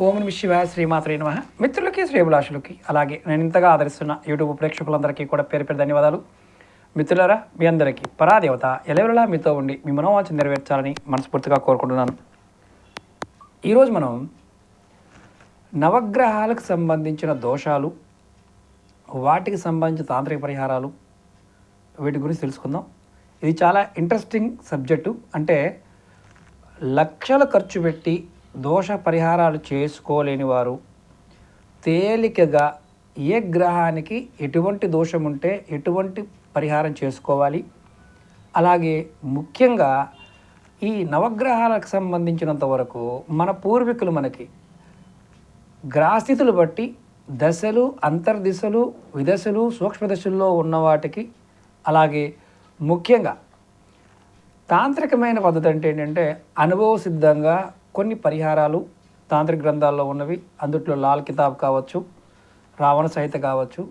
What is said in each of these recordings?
ఓం నమః శివాయ శ్రీమాత్రే నమః. మిత్రులకి శ్రేభిలాషులకి అలాగే నేను ఇంతగా ఆదరిస్తున్న యూట్యూబ్ ప్రేక్షకులందరికీ కూడా పేరు పేరు ధన్యవాదాలు. మిత్రులారా, మీ అందరికీ పరాదేవత ఎలవెలలా మీతో ఉండి మీ మనోవాంఛ నెరవేర్చాలని మనస్ఫూర్తిగా కోరుకుంటున్నాను. ఈరోజు మనం నవగ్రహాలకు సంబంధించిన దోషాలు, వాటికి సంబంధించిన తాంత్రిక పరిహారాలు, వీటి గురించి తెలుసుకుందాం. ఇది చాలా ఇంట్రెస్టింగ్ సబ్జెక్టు. అంటే లక్షలు ఖర్చు పెట్టి దోష పరిహారాలు చేసుకోలేని వారు తేలికగా ఏ గ్రహానికి ఎటువంటి దోషం ఉంటే ఎటువంటి పరిహారం చేసుకోవాలి, అలాగే ముఖ్యంగా ఈ నవగ్రహాలకు సంబంధించినంత వరకు మన పూర్వీకులు మనకి గ్రహస్థితులు బట్టి దశలు, అంతర్దిశలు, విదశలు, సూక్ష్మదశల్లో ఉన్న వాటికి, అలాగే ముఖ్యంగా తాంత్రికమైన పద్ధతి అంటే ఏంటంటే అనుభవ సిద్ధంగా కొన్ని పరిహారాలు తాంత్రిక గ్రంథాల్లో ఉన్నవి. అందుట్లో లాల్ కితాబ్ కావచ్చు, రావణ సహిత కావచ్చు,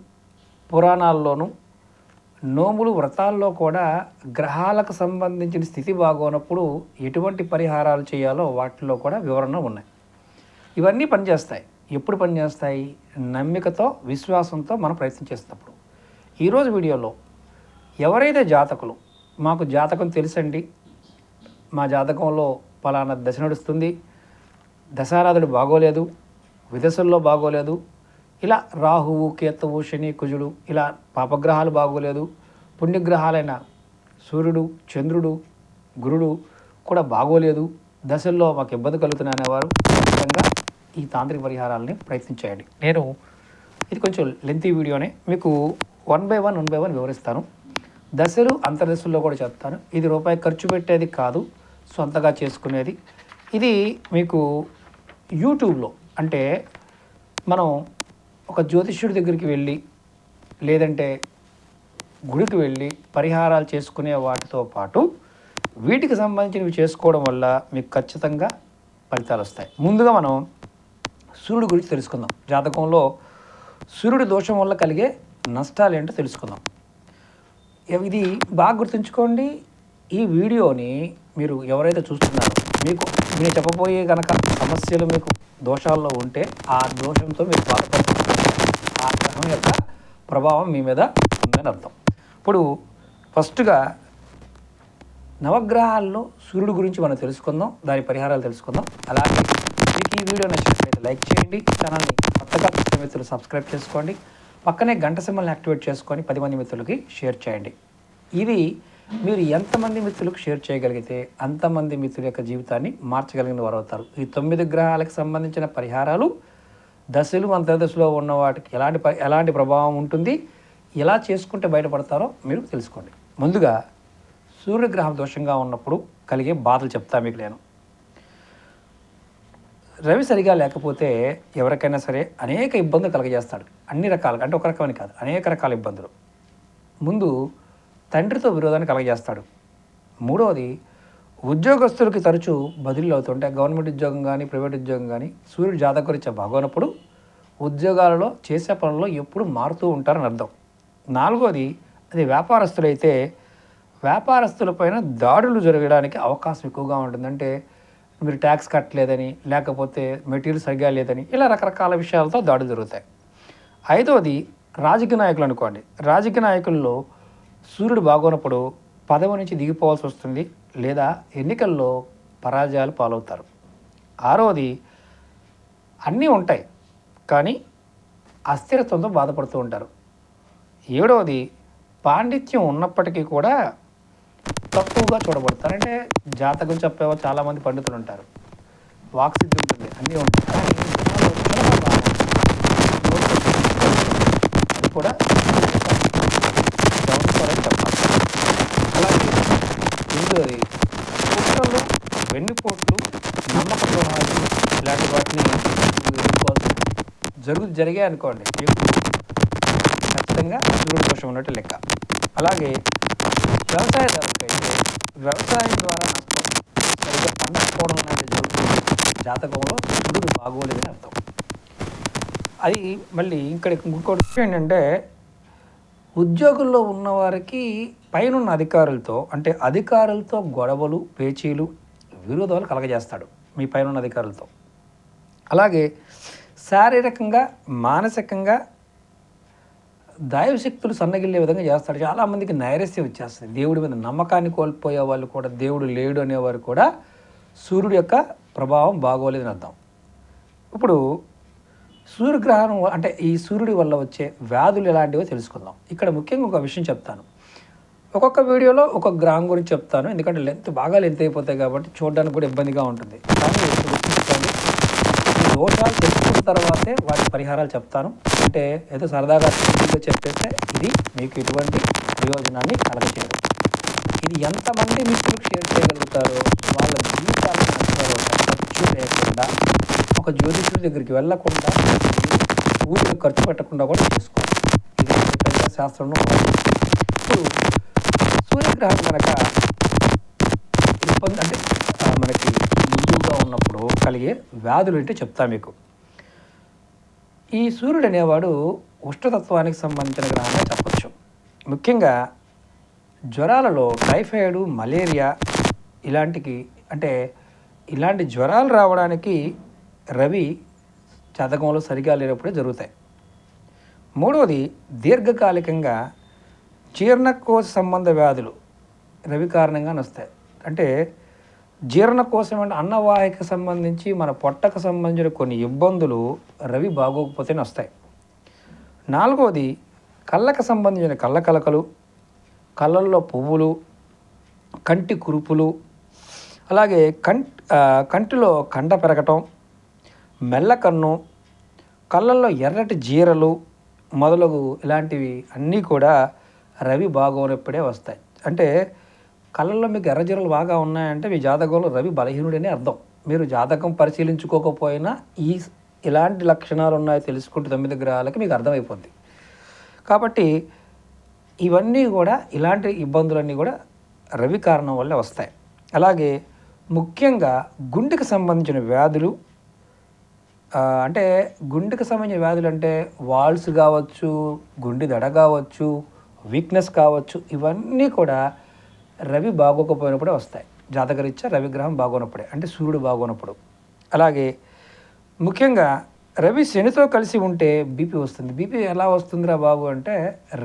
పురాణాల్లోనూ నోములు వ్రతాల్లో కూడా గ్రహాలకు సంబంధించిన స్థితి బాగోనప్పుడు ఎటువంటి పరిహారాలు చేయాలో వాటిలో కూడా వివరణ ఉన్నాయి. ఇవన్నీ పనిచేస్తాయి. ఎప్పుడు పనిచేస్తాయి? నమ్మికతో, విశ్వాసంతో మనం ప్రయత్నం చేసినప్పుడు. ఈరోజు వీడియోలో ఎవరైతే జాతకులు మాకు జాతకం తెలుసండి, మా జాతకంలో పలానా దశ నడుస్తుంది, దశారాధుడు బాగోలేదు, విదశల్లో బాగోలేదు, ఇలా రాహువు, కేతువు, శని, కుజుడు, ఇలా పాపగ్రహాలు బాగోలేదు, పుణ్యగ్రహాలైన సూర్యుడు, చంద్రుడు, గురుడు కూడా బాగోలేదు, దశల్లో మాకు ఇబ్బంది కలుగుతున్నాయి అనేవారు ఖచ్చితంగా ఈ తాంత్రిక పరిహారాలని ప్రయత్నించేయండి. నేను ఇది కొంచెం లెంతీ వీడియోనే, మీకు వన్ బై వన్ వివరిస్తాను. దశలు, అంతర్దశల్లో కూడా చెప్తాను. ఇది రూపాయి ఖర్చు పెట్టేది కాదు, సొంతగా చేసుకునేది. ఇది మీకు యూట్యూబ్లో, అంటే మనం ఒక జ్యోతిష్యుడి దగ్గరికి వెళ్ళి లేదంటే గుడికి వెళ్ళి పరిహారాలు చేసుకునే వాటితో పాటు వీటికి సంబంధించినవి చేసుకోవడం వల్ల మీకు ఖచ్చితంగా ఫలితాలు వస్తాయి. ముందుగా మనం సూర్యుడి గురించి తెలుసుకుందాం. జాతకంలో సూర్యుడి దోషం వల్ల కలిగే నష్టాలు ఏంటో తెలుసుకుందాం. ఇది బాగా గుర్తుంచుకోండి. ఈ వీడియోని మీరు ఎవరైతే చూస్తున్నారో మీకు నేను చెప్పబోయే కనుక సమస్యలు మీకు దోషాల్లో ఉంటే ఆ దోషంతో మీరు బాధపడుతున్నారు, ఆ గ్రహం యొక్క ప్రభావం మీ మీద ఉందని అర్థం. ఇప్పుడు ఫస్ట్గా నవగ్రహాల్లో సూర్యుడి గురించి మనం తెలుసుకుందాం, దాని పరిహారాలు తెలుసుకుందాం. అలాగే మీకు ఈ వీడియో నచ్చినట్లయితే లైక్ చేయండి, ఛానల్ని కొత్తగా చూసే మిత్రులు సబ్స్క్రైబ్ చేసుకోండి, పక్కనే గంట సింబల్ని యాక్టివేట్ చేసుకొని 10 మంది మిత్రులకి షేర్ చేయండి. ఇది మీరు ఎంతమంది మిత్రులకు షేర్ చేయగలిగితే అంతమంది మిత్రుల యొక్క జీవితాన్ని మార్చగలిగిన వారు అవుతారు. ఈ 9 గ్రహాలకు సంబంధించిన పరిహారాలు దశలు, అంతర్దశలో ఉన్న వాటికి ఎలాంటి ప్రభావం ఉంటుంది, ఎలా చేసుకుంటే బయటపడతారో మీరు తెలుసుకోండి. ముందుగా సూర్యగ్రహం దోషంగా ఉన్నప్పుడు కలిగే బాధలు చెప్తా మీకు నేను. రవి సరిగా లేకపోతే ఎవరికైనా సరే అనేక ఇబ్బందులు కలగజేస్తాడు. అన్ని రకాలుగా, అంటే ఒక రకమని కాదు, అనేక రకాల ఇబ్బందులు. ముందు తండ్రితో విరోధాన్ని కలగజేస్తాడు. మూడవది ఉద్యోగస్తులకి తరచూ బదిలీలు అవుతుంటే, గవర్నమెంట్ ఉద్యోగం కానీ ప్రైవేట్ ఉద్యోగం కానీ సూర్యుడు జాతకరీత్యా బాగోనప్పుడు ఉద్యోగాలలో చేసే పనుల్లో ఎప్పుడు మారుతూ ఉంటారని అర్థం. నాలుగవది అది వ్యాపారస్తులైతే వ్యాపారస్తులపైన దాడులు జరగడానికి అవకాశం ఎక్కువగా ఉంటుంది. అంటే మీరు ట్యాక్స్ కట్టలేదని, లేకపోతే మెటీరియల్ సరిగా లేదని, ఇలా రకరకాల విషయాలతో దాడులు జరుగుతాయి. ఐదవది రాజకీయ నాయకులు అనుకోండి. రాజకీయ నాయకుల్లో సూర్యుడు బాగోనప్పుడు పదవి నుంచి దిగిపోవాల్సి వస్తుంది, లేదా ఎన్నికల్లో పరాజయాలు పాలవుతారు. ఆరవది అన్నీ ఉంటాయి కానీ అస్థిరత్వంతో బాధపడుతూ ఉంటారు. ఏడవది పాండిత్యం ఉన్నప్పటికీ కూడా తక్కువగా చూడబడతారు. అంటే జాతకం చెప్పేవో చాలామంది పండితులు ఉంటారు, వాక్సిద్ధి ఉంటుంది, అన్నీ ఉంటాయి, కానీ అది కూడా చెప్పాలి. అలాగే ఇంకోది కుట్రలు, వెన్నుపోట్లు, నమ్మక ద్రోహాలు ఇలాంటి వాటిని జరిగాయి అనుకోండి, ఖచ్చితంగా సూర్యుడి దోషం ఉన్నట్టు లెక్క. అలాగే వ్యవసాయదారులకైతే వ్యవసాయం ద్వారా నష్టం, సరిగ్గా పండకపోవడం లాంటివి జరుగుతుంది. జాతకంలో సూర్యుడు బాగోలేదని అర్థం. అది మళ్ళీ ఇంకోటి ఏంటంటే ఉద్యోగుల్లో ఉన్నవారికి పైనున్న అధికారులతో, అంటే అధికారులతో గొడవలు, పేచీలు, విరోధాలు కలగజేస్తాడు మీ పైనున్న అధికారులతో. అలాగే శారీరకంగా మానసికంగా దైవశక్తులు సన్నగిల్లే విధంగా చేస్తాడు. చాలామందికి నైరస్యం వచ్చేస్తుంది. దేవుడి మీద నమ్మకాన్ని కోల్పోయే వాళ్ళు కూడా, దేవుడు లేడు అనేవారు కూడా సూర్యుడి యొక్క ప్రభావం బాగోలేదని అర్థం. ఇప్పుడు సూర్యగ్రహణం అంటే ఈ సూర్యుడి వల్ల వచ్చే వ్యాధులు ఎలాంటివో తెలుసుకుందాం. ఇక్కడ ముఖ్యంగా ఒక విషయం చెప్తాను. ఒక్కొక్క వీడియోలో ఒక్కొక్క గ్రహం గురించి చెప్తాను, ఎందుకంటే బాగా లెంత్ అయిపోతాయి కాబట్టి చూడడానికి కూడా ఇబ్బందిగా ఉంటుంది. కానీ గుర్తుంచుకోండి, ఈ దోషాలు తెలుసుకున్న తర్వాతే వాటి పరిహారాలు చెప్తాను. అంటే ఏదో సరదాగా చెప్పేస్తే ఇది మీకు ఎటువంటి ప్రయోజనాన్ని కలగచేయదు. ఇది ఎంతమంది మిత్రులకు షేర్ చేయగలుగుతారో వాళ్ళ జీవితాలను ఖర్చు లేకుండా, ఒక జ్యోతిష్యుడి దగ్గరికి వెళ్ళకుండా, ఊరికి ఖర్చు పెట్టకుండా కూడా చేసుకోవాలి. ఇది పెద్ద శాస్త్రంలో. ఇప్పుడు సూర్యగ్రహం కనుక ఇబ్బంది అంటే మనకి ముందుగా ఉన్నప్పుడు కలిగే వ్యాధులు అంటే చెప్తా మీకు. ఈ సూర్యుడు అనేవాడు ఉష్ణతత్వానికి సంబంధించిన గ్రహంగా చెప్పచ్చు. ముఖ్యంగా జ్వరాలలో టైఫాయిడ్, మలేరియా ఇలాంటి జ్వరాలు రావడానికి రవి జాతకంలో సరిగా లేనప్పుడే జరుగుతాయి. మూడవది, దీర్ఘకాలికంగా జీర్ణకోశ సంబంధ వ్యాధులు రవి కారణంగానే వస్తాయి. అంటే జీర్ణకోశం అంటే అన్నవాహిక సంబంధించి మన పొట్టకు సంబంధించిన కొన్ని ఇబ్బందులు రవి బాగోకపోతేనే వస్తాయి. నాలుగవది, కళ్ళకు సంబంధించిన కళ్ళకలకలు, కళ్ళల్లో పువ్వులు, కంటి కురుపులు, అలాగే కంటిలో కండ పెరగటం, మెల్లకన్ను, కళ్ళల్లో ఎర్రటి జీరలు మొదలగు ఇలాంటివి అన్నీ కూడా రవి బాగోనప్పుడే వస్తాయి. అంటే కళ్ళల్లో మీకు ఎర్రజీరలు బాగా ఉన్నాయంటే మీ జాతకంలో రవి బలహీనుడని అర్థం. మీరు జాతకం పరిశీలించుకోకపోయినా ఇలాంటి లక్షణాలు ఉన్నాయో తెలుసుకుంటే 9 గ్రహాలకి మీకు అర్థమైపోద్ది. కాబట్టి ఇవన్నీ కూడా, ఇలాంటి ఇబ్బందులన్నీ కూడా రవి కారణం వల్లే వస్తాయి. అలాగే ముఖ్యంగా గుండెకి సంబంధించిన వ్యాధులు, అంటే గుండెకి సంబంధించిన వ్యాధులు అంటే వాల్స్ కావచ్చు, గుండె దడ కావచ్చు, వీక్నెస్ కావచ్చు, ఇవన్నీ కూడా రవి బాగోకపోయినప్పుడే వస్తాయి. జాతకరీత్యా రవిగ్రహం బాగోనప్పుడే, అంటే సూర్యుడు బాగోనప్పుడు. అలాగే ముఖ్యంగా రవి శనితో కలిసి ఉంటే బీపీ వస్తుంది. బీపీ ఎలా వస్తుందిరా బాబు అంటే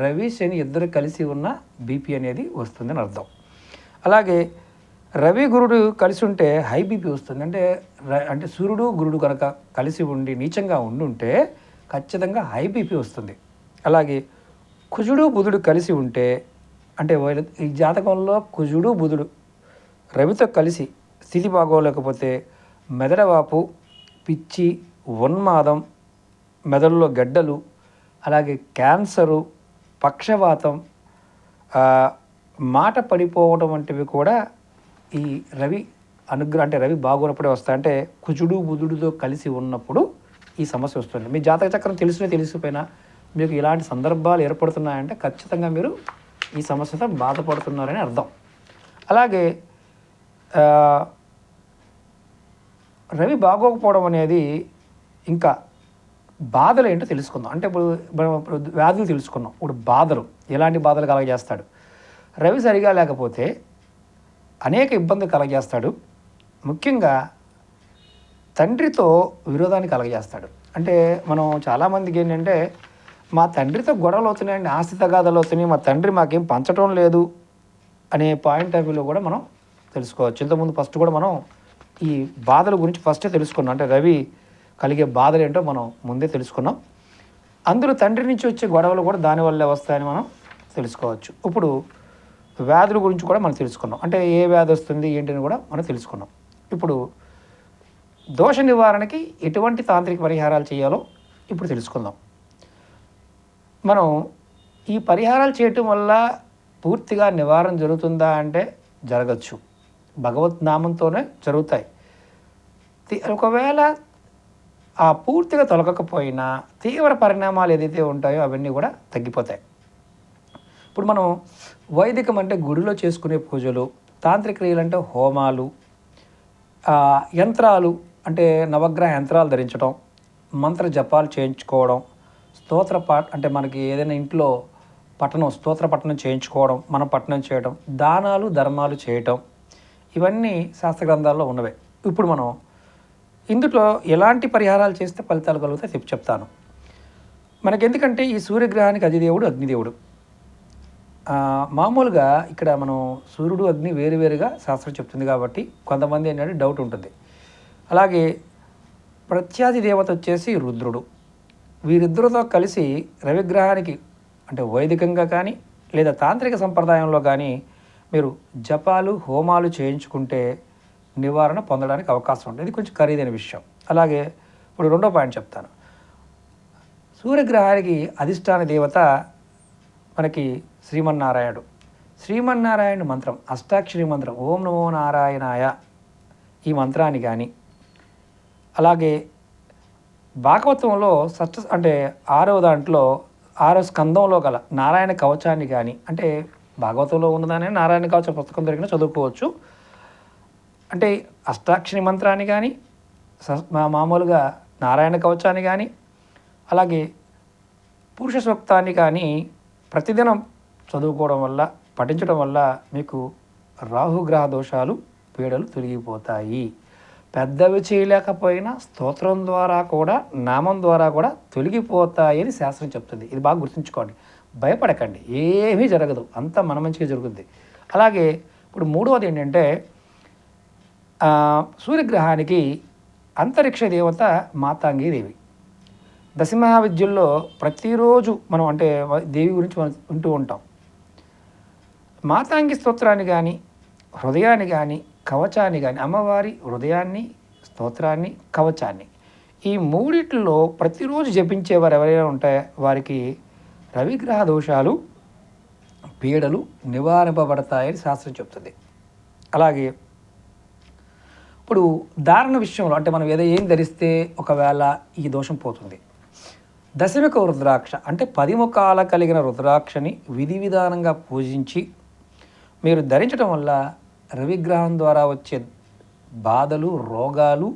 రవి శని ఇద్దరు కలిసి ఉన్న బీపీ అనేది వస్తుందని అర్థం. అలాగే రవి గురుడు కలిసి ఉంటే హై బీపీ వస్తుంది. అంటే సూర్యుడు గురుడు కనుక కలిసి ఉండి నీచంగా ఉండుంటే ఖచ్చితంగా హై బీపీ వస్తుంది. అలాగే కుజుడు బుధుడు కలిసి ఉంటే, అంటే ఈ జాతకంలో కుజుడు బుధుడు రవితో కలిసి స్థితి బాగోలేకపోతే మెదడవాపు, పిచ్చి, ఉన్మాదం, మెదడులో గడ్డలు, అలాగే క్యాన్సరు, పక్షవాతం, మాట పడిపోవడం వంటివి కూడా ఈ రవి అంటే రవి బాగోనప్పుడే వస్తాయి. అంటే కుజుడు బుధుడితో కలిసి ఉన్నప్పుడు ఈ సమస్య వస్తుంది. మీ జాతక చక్రం తెలిసిపోయినా మీకు ఇలాంటి సందర్భాలు ఏర్పడుతున్నాయంటే ఖచ్చితంగా మీరు ఈ సమస్యతో బాధపడుతున్నారని అర్థం. అలాగే రవి బాగోకపోవడం అనేది ఇంకా బాధలు ఏంటో తెలుసుకుందాం. అంటే ఇప్పుడు వ్యాధులు తెలుసుకున్నాం, ఇప్పుడు బాధలు ఎలాంటి బాధలు కలగజేస్తాడు. రవి సరిగా లేకపోతే అనేక ఇబ్బందులు కలగజేస్తాడు. ముఖ్యంగా తండ్రితో విరోధాన్ని కలగజేస్తాడు. అంటే మనం చాలామందికి ఏంటంటే మా తండ్రితో గొడవలు అవుతున్నాయండి, ఆస్తి తగాదాలు అవుతున్నాయి, మా తండ్రి మాకేం పంచడం లేదు అనే పాయింట్ ఆఫ్ వ్యూలో కూడా మనం తెలుసుకోవచ్చు. ఇంతకుముందు ఫస్ట్ కూడా మనం ఈ బాధల గురించి ఫస్టే తెలుసుకున్నాం. అంటే రవి కలిగే బాధలు ఏంటో మనం ముందే తెలుసుకున్నాం. అందులో తండ్రి నుంచి వచ్చే గొడవలు కూడా దానివల్లే వస్తాయని మనం తెలుసుకోవచ్చు. ఇప్పుడు వ్యాధుల గురించి కూడా మనం తెలుసుకున్నాం. అంటే ఏ వ్యాధి వస్తుంది ఏంటని కూడా మనం తెలుసుకున్నాం. ఇప్పుడు దోష నివారణకి ఎటువంటి తాంత్రిక పరిహారాలు చేయాలో ఇప్పుడు తెలుసుకుందాం. మనం ఈ పరిహారాలు చేయటం వల్ల పూర్తిగా నివారణ జరుగుతుందా అంటే జరగచ్చు. భగవత్ నామంతోనే జరుగుతాయి. ఒకవేళ ఆ పూర్తిగా తొలగకపోయినా తీవ్ర పరిణామాలు ఏదైతే ఉంటాయో అవన్నీ కూడా తగ్గిపోతాయి. ఇప్పుడు మనం వైదికం అంటే గుడిలో చేసుకునే పూజలు, తాంత్రిక క్రియలు అంటే హోమాలు, యంత్రాలు అంటే నవగ్రహ యంత్రాలు ధరించడం, మంత్ర జపాలు చేయించుకోవడం, స్తోత్ర అంటే మనకి ఏదైనా ఇంట్లో స్తోత్ర పఠనం చేయించుకోవడం, మనం పఠనం చేయడం, దానాలు ధర్మాలు చేయటం, ఇవన్నీ శాస్త్ర గ్రంథాల్లో ఉన్నవే. ఇప్పుడు మనం ఇందులో ఎలాంటి పరిహారాలు చేస్తే ఫలితాలు కలుగుతాయి చెప్తాను. మనకెందుకంటే ఈ సూర్యగ్రహానికి అధిదేవుడు అగ్నిదేవుడు. మామూలుగా ఇక్కడ మనం సూర్యుడు అగ్ని వేరువేరుగా శాస్త్రం చెప్తుంది కాబట్టి కొంతమంది ఏంటంటే డౌట్ ఉంటుంది. అలాగే ప్రత్యాది దేవత వచ్చేసి రుద్రుడు. వీరిద్దరితో కలిసి రవిగ్రహానికి అంటే వైదికంగా కానీ లేదా తాంత్రిక సంప్రదాయంలో కానీ మీరు జపాలు హోమాలు చేయించుకుంటే నివారణ పొందడానికి అవకాశం ఉంటుంది. ఇది కొంచెం ఖరీదైన విషయం. అలాగే ఇప్పుడు రెండో పాయింట్ చెప్తాను. సూర్యగ్రహానికి అధిష్టాన దేవత మనకి శ్రీమన్నారాయణుడు. శ్రీమన్నారాయణ మంత్రం అష్టాక్షరి మంత్రం ఓం నమో నారాయణాయ ఈ మంత్రాన్ని కానీ, అలాగే భాగవతంలో అంటే 6వ దాంట్లో 6వ స్కందంలో గల నారాయణ కవచాన్ని కానీ, అంటే భాగవతంలో ఉన్నదానే నారాయణ కవచ పుస్తకం దొరికిన చదువుకోవచ్చు. అంటే అష్టాక్షరి మంత్రాన్ని కానీ మామూలుగా నారాయణ కవచాన్ని కానీ అలాగే పురుష సూక్తాన్ని కానీ ప్రతిదినం చదువుకోవడం వల్ల పఠించడం వల్ల మీకు రాహుగ్రహ దోషాలు పీడలు తొలగిపోతాయి. పెద్దవి చేయలేకపోయినా స్తోత్రం ద్వారా కూడా నామం ద్వారా కూడా తొలగిపోతాయని శాస్త్రం చెప్తుంది. ఇది బాగా గుర్తుంచుకోండి, భయపడకండి, ఏమీ జరగదు, అంతా మన మంచిగా జరుగుద్ది. అలాగే ఇప్పుడు మూడవది ఏంటంటే సూర్యగ్రహానికి అంతరిక్ష దేవత మాతాంగి దేవి. దశమహావిద్యల్లో ప్రతిరోజు మనం అంటే దేవి గురించి మనం వింటూ ఉంటాం. మాతాంగి స్తోత్రాన్ని కానీ హృదయాన్ని కానీ కవచాన్ని కానీ, అమ్మవారి హృదయాన్ని స్తోత్రాన్ని కవచాన్ని ఈ మూడిట్లో ప్రతిరోజు జపించేవారు ఎవరైనా ఉంటే వారికి రవిగ్రహ దోషాలు పీడలు నివారింపబడతాయని శాస్త్రం చెప్తుంది. అలాగే ఇప్పుడు ధారణ విషయంలో అంటే మనం ఏం ధరిస్తే ఒకవేళ ఈ దోషం పోతుంది. దశమిక రుద్రాక్ష అంటే 10 ముఖాల కలిగిన రుద్రాక్షని విధి విధానంగా పూజించి మీరు ధరించడం వల్ల రవిగ్రహం ద్వారా వచ్చే బాధలు రోగాలు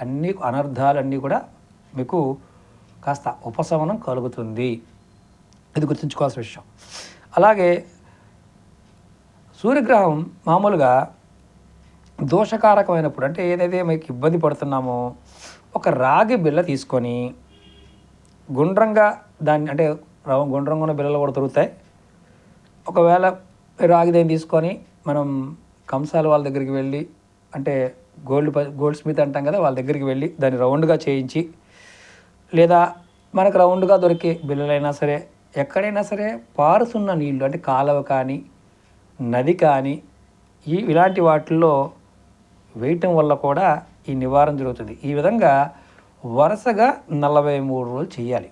అన్నీ అనర్థాలన్నీ కూడా మీకు కాస్త ఉపశమనం కలుగుతుంది. ఇది గుర్తుంచుకోవాల్సిన విషయం. అలాగే సూర్యగ్రహం మామూలుగా దోషకారకమైనప్పుడు అంటే ఏదైతే మీకు ఇబ్బంది పడుతున్నామో ఒక రాగి బిళ్ళ తీసుకొని గుండ్రంగా దాన్ని అంటే గుండ్రంగా ఉన్న బిళ్ళలు కూడా దొరుకుతాయి. ఒకవేళ రాగిదేని తీసుకొని మనం కంసాల వాళ్ళ దగ్గరికి వెళ్ళి అంటే గోల్డ్ స్మిత్ అంటాం కదా, వాళ్ళ దగ్గరికి వెళ్ళి దాన్ని రౌండ్గా చేయించి లేదా మనకు రౌండ్గా దొరికే బిళ్ళలైనా సరే ఎక్కడైనా సరే పారుతున్న నీళ్ళు అంటే కాలువ కానీ నది కానీ ఇలాంటి వాటిల్లో వేయటం వల్ల కూడా ఈ నివారణ జరుగుతుంది. ఈ విధంగా వరుసగా 43 రోజులు చేయాలి.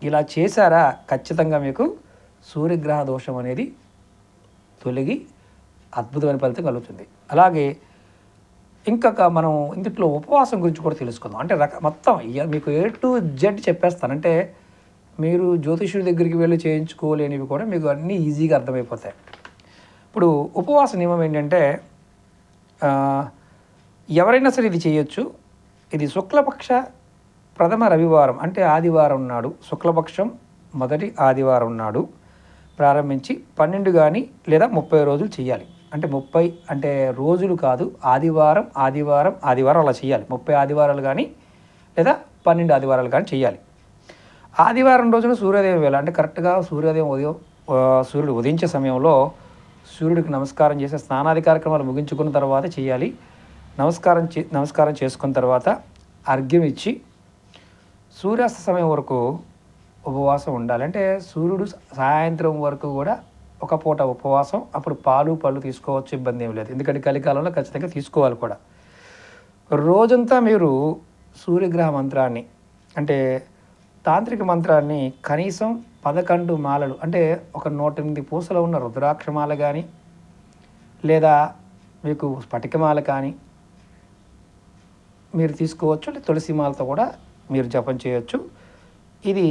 ఇలా చేశారా ఖచ్చితంగా మీకు సూర్యగ్రహ దోషం అనేది తొలగి అద్భుతమైన ఫలితం కలుగుతుంది. అలాగే ఇంకొక మనం ఇందులో ఉపవాసం గురించి కూడా తెలుసుకుందాం. అంటే మొత్తం మీకు A to Z చెప్పేస్తాను. అంటే మీరు జ్యోతిష్యుడి దగ్గరికి వెళ్ళి చేయించుకోలేనివి కూడా మీకు అన్నీ ఈజీగా అర్థమైపోతాయి. ఇప్పుడు ఉపవాస నియమం ఏంటంటే ఎవరైనా సరే ఇది చేయొచ్చు. ఇది శుక్లపక్ష ప్రథమ రవివారం అంటే ఆదివారం నాడు, శుక్లపక్షం మొదటి ఆదివారం నాడు ప్రారంభించి 12 కానీ లేదా 30 రోజులు చేయాలి. అంటే 30 అంటే రోజులు కాదు, ఆదివారం అలా చేయాలి. 30 ఆదివారాలు కానీ లేదా 12 ఆదివారాలు కానీ చేయాలి. ఆదివారం రోజున సూర్యోదయం వేళ అంటే కరెక్ట్గా సూర్యుడు ఉదయించే సమయంలో సూర్యుడికి నమస్కారం చేసే స్నానాది కార్యక్రమాలు ముగించుకున్న తర్వాత చేయాలి. నమస్కారం చేసుకున్న తర్వాత అర్ఘ్యం ఇచ్చి సూర్యాస్త సమయం వరకు ఉపవాసం ఉండాలి. అంటే సూర్యుడు సాయంత్రం వరకు కూడా ఒక పూట ఉపవాసం. అప్పుడు పాలు పళ్ళు తీసుకోవచ్చు, ఇబ్బంది ఏమి లేదు. ఎందుకంటే కలికాలంలో ఖచ్చితంగా తీసుకోవాలి కూడా. రోజంతా మీరు సూర్యగ్రహ మంత్రాన్ని అంటే తాంత్రిక మంత్రాన్ని కనీసం 11 మాలలు అంటే ఒక 108 పూసలు ఉన్న రుద్రాక్షమాల కానీ లేదా మీకు స్ఫటికమాల కానీ మీరు తీసుకోవచ్చు. లేదా తులసి మాలతో కూడా మీరు జపం చేయొచ్చు. ఇది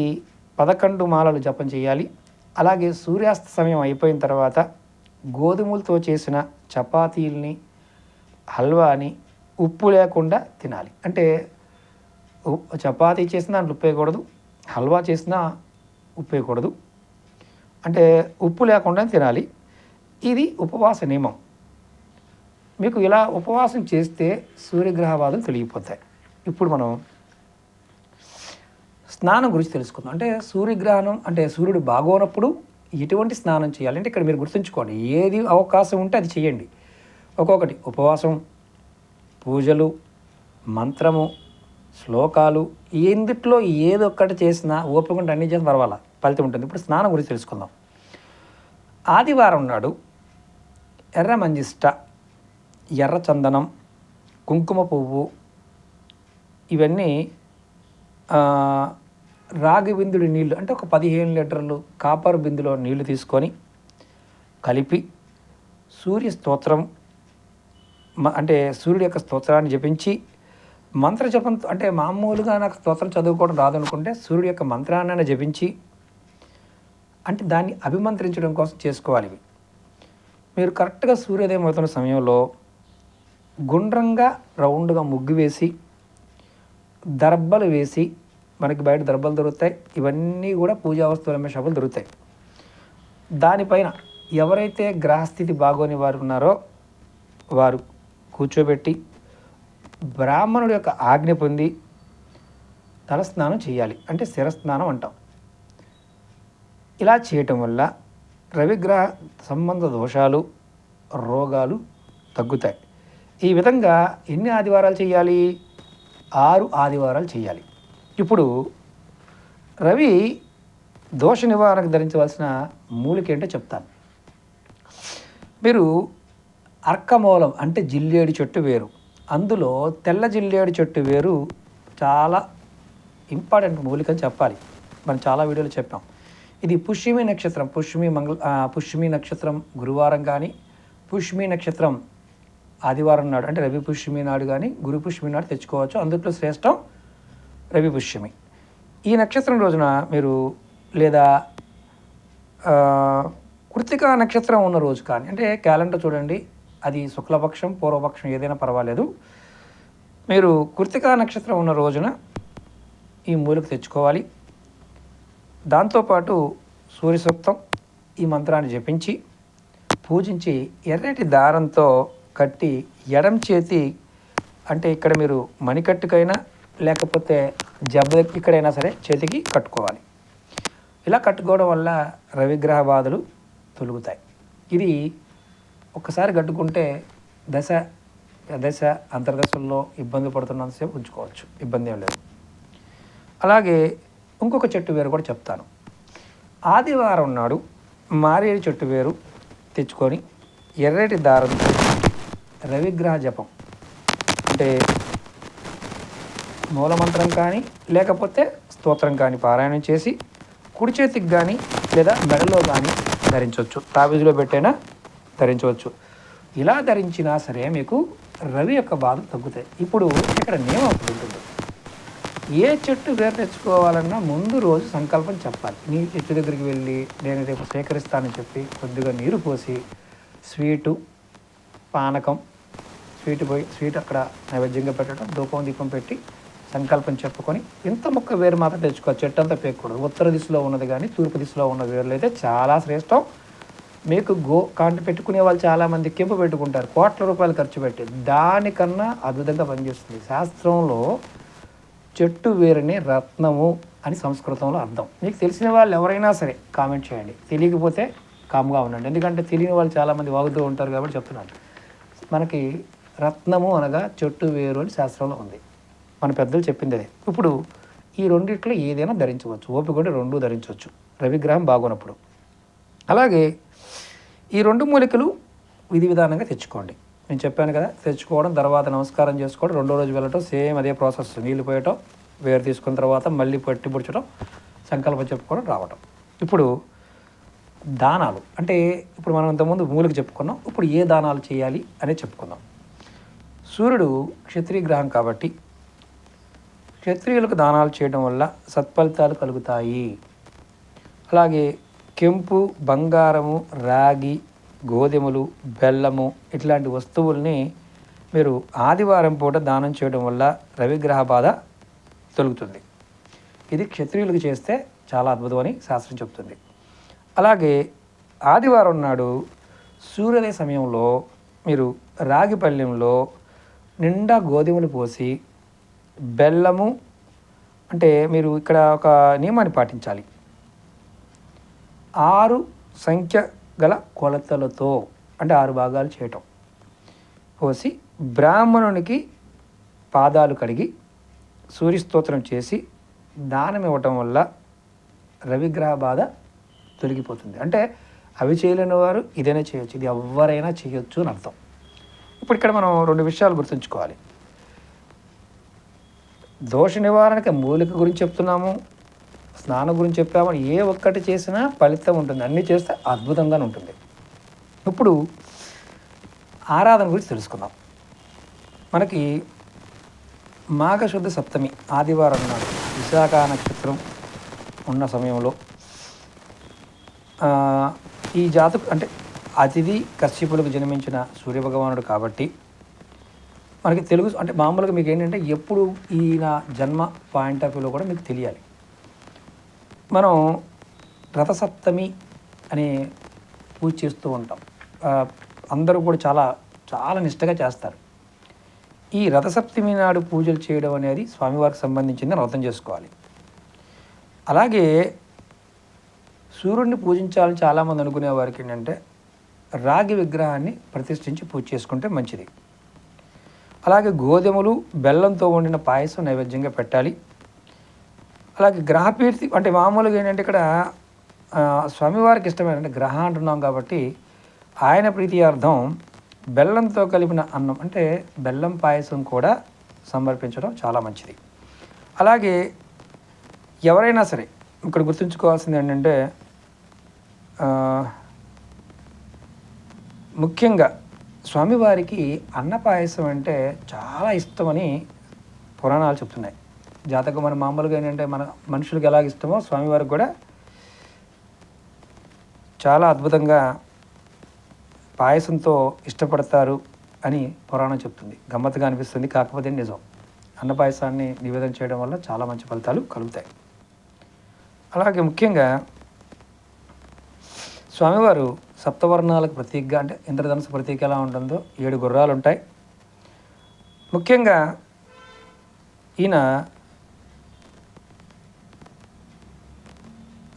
11 మాలలు జపం చేయాలి. అలాగే సూర్యాస్త సమయం అయిపోయిన తర్వాత గోధుమలతో చేసిన చపాతీల్ని హల్వాని ఉప్పు లేకుండా తినాలి. అంటే చపాతీ చేసిన దాంట్లో ఉప్పు వేయకూడదు, హల్వా చేసినా ఉప్పు వేయకూడదు, అంటే ఉప్పు లేకుండా తినాలి. ఇది ఉపవాస నియమం. మీకు ఇలా ఉపవాసం చేస్తే సూర్యగ్రహ బాధలు తొలగిపోతాయి. ఇప్పుడు మనం స్నానం గురించి తెలుసుకుందాం. అంటే సూర్యగ్రహణం అంటే సూర్యుడు బాగోనప్పుడు ఎటువంటి స్నానం చేయాలి అంటే ఇక్కడ మీరు గుర్తుంచుకోండి, ఏది అవకాశం ఉంటే అది చేయండి. ఒక్కొక్కటి ఉపవాసం, పూజలు, మంత్రము, శ్లోకాలు, ఎందుట్లో ఏదో ఒక్కటి చేసినా ఓపిక ఉంటే అన్ని చేసిన పర్వాలా, ఫలితం ఉంటుంది. ఇప్పుడు స్నానం గురించి తెలుసుకుందాం. ఆదివారం నాడు ఎర్ర మంజిష్ట, ఎర్ర చందనం, కుంకుమ పువ్వు ఇవన్నీ రాగి బిందుడి నీళ్ళు అంటే ఒక 15 లీటర్లు కాపర్ బిందులో నీళ్లు తీసుకొని కలిపి సూర్య స్తోత్రం అంటే సూర్యుడి యొక్క స్తోత్రాన్ని జపించి మంత్ర జపం అంటే మామూలుగా నాకు స్తోత్రం చదువుకోవడం రాదనుకుంటే సూర్యుడి యొక్క మంత్రాన్ని జపించి అంటే దాన్ని అభిమంత్రించడం కోసం చేసుకోవాలి. మీరు కరెక్ట్గా సూర్యోదయం అవుతున్న సమయంలో గుండ్రంగా రౌండ్గా ముగ్గు వేసి దర్బలు వేసి, మనకి బయట దర్బలు దొరుకుతాయి, ఇవన్నీ కూడా పూజా వస్తువులు అమ్మే షాపులు దొరుకుతాయి. దానిపైన ఎవరైతే గ్రహస్థితి బాగోని వారు ఉన్నారో వారు కూర్చోబెట్టి బ్రాహ్మణుడి యొక్క ఆజ్ఞ పొంది తలస్నానం చేయాలి, అంటే శిరస్నానం అంటాం. ఇలా చేయటం వల్ల రవిగ్రహ సంబంధ దోషాలు, రోగాలు తగ్గుతాయి. ఈ విధంగా ఎన్ని ఆదివారాలు చేయాలి? 6 ఆదివారాలు చేయాలి. ఇప్పుడు రవి దోష నివారణకు ధరించవలసిన మూలిక ఏంటో చెప్తాను. మీరు అర్కమూలం అంటే జిల్లేడు చెట్టు వేరు, అందులో తెల్ల జిల్లేడు చెట్టు వేరు చాలా ఇంపార్టెంట్ మూలిక అని చెప్పాలి. మనం చాలా వీడియోలు చెప్పాం. ఇది పుష్యమి నక్షత్రం, పుష్యమి నక్షత్రం గురువారం కానీ, పుష్యమి నక్షత్రం ఆదివారం నాడు అంటే రవి పుష్యమి నాడు కానీ, గురు పుష్యమి నాడు తెచ్చుకోవచ్చు. అందుట్లో శ్రేష్టం రవి పుష్యమి. ఈ నక్షత్రం రోజున మీరు లేదా కృత్తికా నక్షత్రం ఉన్న రోజు కానీ, అంటే క్యాలెండర్ చూడండి, అది శుక్లపక్షం పూర్వపక్షం ఏదైనా పర్వాలేదు, మీరు కృత్తికా నక్షత్రం ఉన్న రోజున ఈ మూలిక తెచ్చుకోవాలి. దాంతోపాటు సూర్య సూక్తం ఈ మంత్రాన్ని జపించి పూజించి ఎర్రటి దారంతో కట్టి ఎడం చేతి అంటే ఇక్కడ మీరు మణికట్టుకైనా లేకపోతే ఇక్కడైనా సరే చేతికి కట్టుకోవాలి. ఇలా కట్టుకోవడం వల్ల రవిగ్రహ బాధలు తొలుగుతాయి. ఇది ఒక్కసారి కట్టుకుంటే దశ అంతర్దశల్లో ఇబ్బంది పడుతున్నంతసేపు ఉంచుకోవచ్చు, ఇబ్బంది ఏం లేదు. అలాగే ఇంకొక చెట్టు వేరు కూడా చెప్తాను. ఆదివారం నాడు మారేడు చెట్టు వేరు తెచ్చుకొని ఎర్రటి దారంతో రవిగ్రహ జపం అంటే మూలమంత్రం కానీ లేకపోతే స్తోత్రం కానీ పారాయణం చేసి కుడి చేతికి కానీ లేదా మెడలో కానీ ధరించవచ్చు, తాబేజులో పెట్టైనా ధరించవచ్చు. ఇలా ధరించినా సరే మీకు రవి యొక్క బాధలు తగ్గుతాయి. ఇప్పుడు ఇక్కడ నియమం ఉంటుంది, ఏ చెట్టు వేరు తెచ్చుకోవాలన్నా ముందు రోజు సంకల్పం చెప్పాలి. నీ చెట్టు దగ్గరికి వెళ్ళి నేను రేపు సేకరిస్తానని చెప్పి కొద్దిగా నీరు పోసి స్వీటు పానకం స్వీట్ అక్కడ నైవేద్యంగా పెట్టడం, దీపం పెట్టి సంకల్పం చెప్పుకొని ఇంత మొక్క వేరు మాత్రం తెచ్చుకోవాలి. చెట్టు అంతా పేకూడదు. ఉత్తర దిశలో ఉన్నది కానీ తూర్పు దిశలో ఉన్న వేర్లు అయితే చాలా శ్రేష్టం. మీకు కాంటి పెట్టుకునే వాళ్ళు చాలామంది కెంపు పెట్టుకుంటారు, కోట్ల రూపాయలు ఖర్చు పెట్టి, దానికన్నా అద్భుతంగా పనిచేస్తుంది. శాస్త్రంలో చెట్టు వేరుని రత్నము అని సంస్కృతంలో అర్థం. మీకు తెలిసిన వాళ్ళు ఎవరైనా సరే కామెంట్ చేయండి, తెలియకపోతే కామ్గా ఉండండి. ఎందుకంటే తెలియని వాళ్ళు చాలామంది వాగుతూ ఉంటారు కాబట్టి చెప్తున్నాను. మనకి రత్నము అనగా చెట్టు వేరు అని శాస్త్రంలో ఉంది, మన పెద్దలు చెప్పింది అదే. ఇప్పుడు ఈ రెండిట్లో ఏదైనా ధరించవచ్చు, ఓపిక కూడా 2 ధరించవచ్చు రవిగ్రహం బాగున్నప్పుడు. అలాగే ఈ 2 మూలికలు విధి విధానంగా తెచ్చుకోండి. నేను చెప్పాను కదా, తెచ్చుకోవడం, తర్వాత నమస్కారం చేసుకోవడం, 2వ రోజు వెళ్ళటం, సేమ్ అదే ప్రాసెస్. నీళ్ళు పోయటం, వేరు తీసుకున్న తర్వాత మళ్ళీ పట్టి పుడ్చడం, సంకల్పం చెప్పుకోవడం, రావటం. ఇప్పుడు దానాలు అంటే ఇప్పుడు మనం ఇంతకుముందు మూలిక చెప్పుకున్నాం, ఇప్పుడు ఏ దానాలు చేయాలి అనేది చెప్పుకుందాం. సూర్యుడు క్షత్రియ గ్రహం కాబట్టి క్షత్రియులకు దానాలు చేయడం వల్ల సత్ఫలితాలు కలుగుతాయి. అలాగే కెంపు, బంగారము, రాగి, గోధుమలు, బెల్లము ఇట్లాంటి వస్తువుల్ని మీరు ఆదివారం పూట దానం చేయడం వల్ల రవిగ్రహ బాధ తొలుగుతుంది. ఇది క్షత్రియులకు చేస్తే చాలా అద్భుతం అని శాస్త్రం చెప్తుంది. అలాగే ఆదివారం నాడు సూర్యోదయ సమయంలో మీరు రాగి పళ్ళెంలో నిండా గోధుమలు పోసి బెల్లము, అంటే మీరు ఇక్కడ ఒక నియమాన్ని పాటించాలి. 6 సంఖ్య గల కొలతలతో, అంటే 6 భాగాలు చేయటం, పోసి బ్రాహ్మణునికి పాదాలు కడిగి సూర్యస్తోత్రం చేసి దానం ఇవ్వటం వల్ల రవిగ్రహ బాధ తొలగిపోతుంది. అంటే అవి చేయలేని వారు ఇదైనా చేయొచ్చు, ఇది ఎవరైనా చేయొచ్చు అని అర్థం. ఇప్పుడు ఇక్కడ మనం 2 విషయాలు గుర్తుంచుకోవాలి. దోష నివారణకి మూలిక గురించి చెప్తున్నాము, స్నానం గురించి చెప్పాము. ఏ ఒక్కటి చేసినా ఫలితం ఉంటుంది, అన్నీ చేస్తే అద్భుతంగానే ఉంటుంది. ఇప్పుడు ఆరాధన గురించి తెలుసుకుందాం. మనకి మాఘశుద్ధ సప్తమి ఆదివారం నాడు విశాఖ నక్షత్రం ఉన్న సమయంలో ఈ జాతకు అంటే అతిథి కశ్యపులకు జన్మించిన సూర్యభగవానుడు కాబట్టి మనకి తెలుగు అంటే మామూలుగా మీకు ఏంటంటే ఎప్పుడు ఈయన జన్మ పాయింట్ ఆఫ్ వ్యూలో కూడా మీకు తెలియాలి. మనం రథసప్తమి అనే పూజ చేస్తూ ఉంటాం. అందరూ కూడా చాలా చాలా నిష్టగా చేస్తారు. ఈ రథసప్తమి నాడు పూజలు చేయడం అనేది స్వామివారికి సంబంధించిందని అర్థం చేసుకోవాలి. అలాగే సూర్యుడిని పూజించాలని చాలామంది అనుకునే వారికి ఏంటంటే రాగి విగ్రహాన్ని ప్రతిష్ఠించి పూజ చేసుకుంటే మంచిది. అలాగే గోధుమలు బెల్లంతో వండిన పాయసం నైవేద్యంగా పెట్టాలి. అలాగే గ్రహప్రీతి అంటే మామూలుగా ఏంటంటే ఇక్కడ స్వామివారికి ఇష్టమైన అంటే గ్రహ అంటున్నాం కాబట్టి ఆయన ప్రీతియార్థం బెల్లంతో కలిపిన అన్నం అంటే బెల్లం పాయసం కూడా సమర్పించడం చాలా మంచిది. అలాగే ఎవరైనా సరే ఇక్కడ గుర్తుంచుకోవాల్సింది ఏంటంటే ముఖ్యంగా స్వామివారికి అన్న పాయసం అంటే చాలా ఇష్టమని పురాణాలు చెప్తున్నాయి. జాతకం మన మామూలుగా ఏంటంటే మన మనుషులకు ఎలాగ ఇష్టమో స్వామివారికి కూడా చాలా అద్భుతంగా పాయసంతో ఇష్టపడతారు అని పురాణం చెప్తుంది. గమ్మత్తుగా అనిపిస్తుంది, కాకపోతే నిజం. అన్న పాయసాన్ని నివేదన చేయడం వల్ల చాలా మంచి ఫలితాలు కలుగుతాయి. అలాగే ముఖ్యంగా స్వామివారు సప్తవర్ణాలకు ప్రతీకగా అంటే ఇంద్రధనుసు ప్రతీక ఎలా ఉంటుందో 7 గుర్రాలు ఉంటాయి. ముఖ్యంగా ఈయన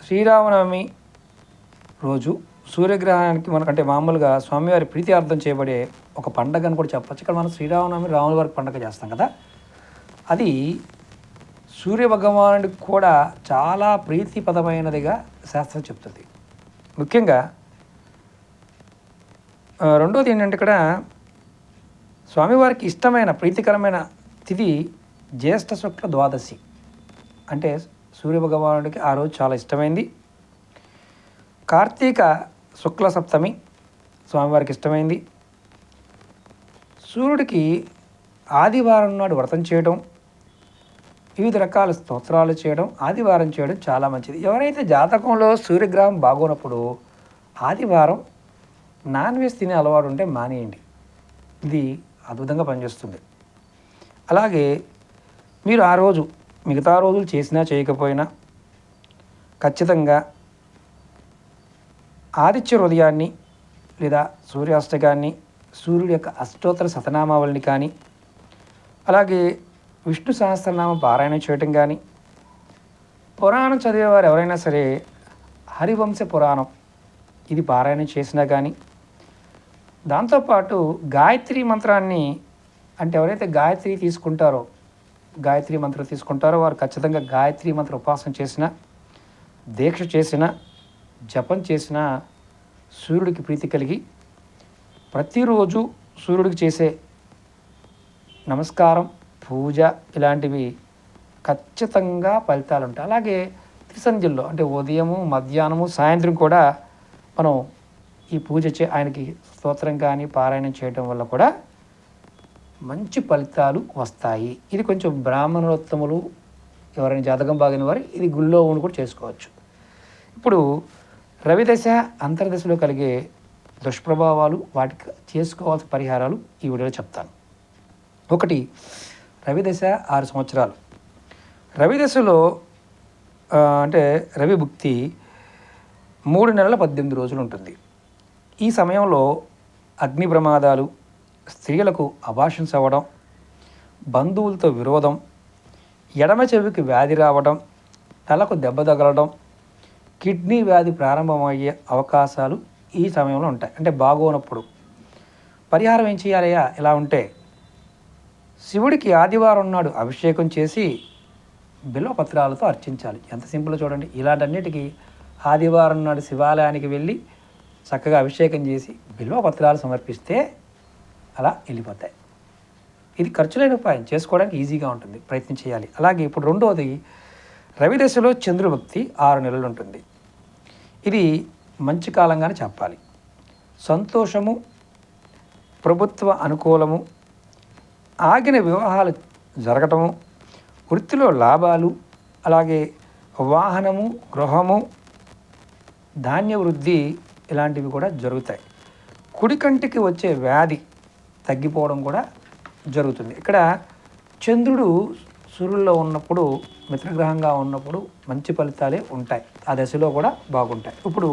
శ్రీరామనవమి రోజు సూర్యగ్రహణానికి మనకంటే మామూలుగా స్వామివారి ప్రీత్యార్థం చేయబడే ఒక పండగ అని కూడా చెప్పచ్చు. ఇక్కడ మనం శ్రీరామనవమి రాముల వారికి పండగ చేస్తాం కదా, అది సూర్యభగవానుడికి కూడా చాలా ప్రీతిపదమైనదిగా శాస్త్రం చెప్తుంది. ముఖ్యంగా రెండోది ఏంటంటే ఇక్కడ స్వామివారికి ఇష్టమైన ప్రీతికరమైన తిథి జ్యేష్ఠ శుక్ల ద్వాదశి, అంటే సూర్యభగవానుడికి ఆ రోజు చాలా ఇష్టమైంది. కార్తీక శుక్ల సప్తమి స్వామివారికి ఇష్టమైంది. సూర్యుడికి ఆదివారం నాడు వ్రతం చేయడం, వివిధ రకాల స్తోత్రాలు చేయడం, ఆదివారం చేయడం చాలా మంచిది. ఎవరైతే జాతకంలో సూర్యగ్రహం బాగోనప్పుడు ఆదివారం నాన్ వెజ్ తినే అలవాటు ఉంటే మానేయండి, ఇది అద్భుతంగా పనిచేస్తుంది. అలాగే మీరు ఆ రోజు మిగతా రోజులు చేసినా చేయకపోయినా ఖచ్చితంగా ఆదిత్య హృదయాన్ని లేదా సూర్యాష్టకాన్ని, సూర్యుడి యొక్క అష్టోత్తర శతనామావళిని కానీ, అలాగే విష్ణు సహస్రనామ పారాయణ చేయటం కానీ, పురాణం చదివేవారు ఎవరైనా సరే హరివంశ పురాణం ఇది పారాయణ చేసినా కానీ, దాంతోపాటు గాయత్రి మంత్రాన్ని అంటే ఎవరైతే గాయత్రి మంత్రం తీసుకుంటారో వారు ఖచ్చితంగా గాయత్రి మంత్ర ఉపాసన చేసిన, దీక్ష చేసిన, జపం చేసిన సూర్యుడికి ప్రీతి కలిగి ప్రతిరోజు సూర్యుడికి చేసే నమస్కారం, పూజ ఇలాంటివి ఖచ్చితంగా ఫలితాలు ఉంటాయి. అలాగే త్రిసంధ్యల్లో అంటే ఉదయము, మధ్యాహ్నము, సాయంత్రం కూడా మనం ఈ పూజ ఆయనకి స్తోత్రం కానీ పారాయణం చేయడం వల్ల కూడా మంచి ఫలితాలు వస్తాయి. ఇది కొంచెం బ్రాహ్మణోత్తములు ఎవరైనా జాతకం బాగిన వారు ఇది గుళ్ళో ఉండి కూడా చేసుకోవచ్చు. ఇప్పుడు రవిదశ అంతర్దశలో కలిగే దుష్ప్రభావాలు, వాటికి చేసుకోవాల్సిన పరిహారాలు ఈ వీడియోలో చెప్తాను. ఒకటి, రవిదశ 6 సంవత్సరాలు. రవిదశలో అంటే రవి భుక్తి 3 నెలల 18 రోజులు ఉంటుంది. ఈ సమయంలో అగ్ని ప్రమాదాలు, స్త్రీలకు అబార్షన్స్ అవ్వడం, బంధువులతో విరోధం, ఎడమ చెవికి వ్యాధి రావడం, తలకు దెబ్బ తగలడం, కిడ్నీ వ్యాధి ప్రారంభమయ్యే అవకాశాలు ఈ సమయంలో ఉంటాయి. అంటే బాగోనప్పుడు పరిహారం ఏం చేయాలయ్యా ఇలా ఉంటే? శివుడికి ఆదివారం నాడు అభిషేకం చేసి బిల్వపత్రాలతో అర్చించాలి. ఎంత సింపుల్ చూడండి. ఇలాంటన్నిటికీ ఆదివారం నాడు శివాలయానికి వెళ్ళి చక్కగా అభిషేకం చేసి బిల్వపత్రాలు సమర్పిస్తే అలా వెళ్ళిపోతాయి. ఇది ఖర్చులేని ఉపాయం, చేసుకోవడానికి ఈజీగా ఉంటుంది, ప్రయత్నం చేయాలి. అలాగే ఇప్పుడు రెండవది, రవిదశలో చంద్రభక్తి 6 నెలలు ఉంటుంది. ఇది మంచి కాలంగానే చెప్పాలి. సంతోషము, ప్రభుత్వ అనుకూలము, ఆగిన వివాహాలు జరగటము, వృత్తిలో లాభాలు, అలాగే వాహనము, గృహము, ధాన్య వృద్ధి ఇలాంటివి కూడా జరుగుతాయి. కుడి కంటికి వచ్చే వ్యాధి తగ్గిపోవడం కూడా జరుగుతుంది. ఇక్కడ చంద్రుడు సూర్యుల్లో ఉన్నప్పుడు, మిత్రగ్రహంగా ఉన్నప్పుడు మంచి ఫలితాలే ఉంటాయి. ఆ దశలో కూడా బాగుంటాయి. ఇప్పుడు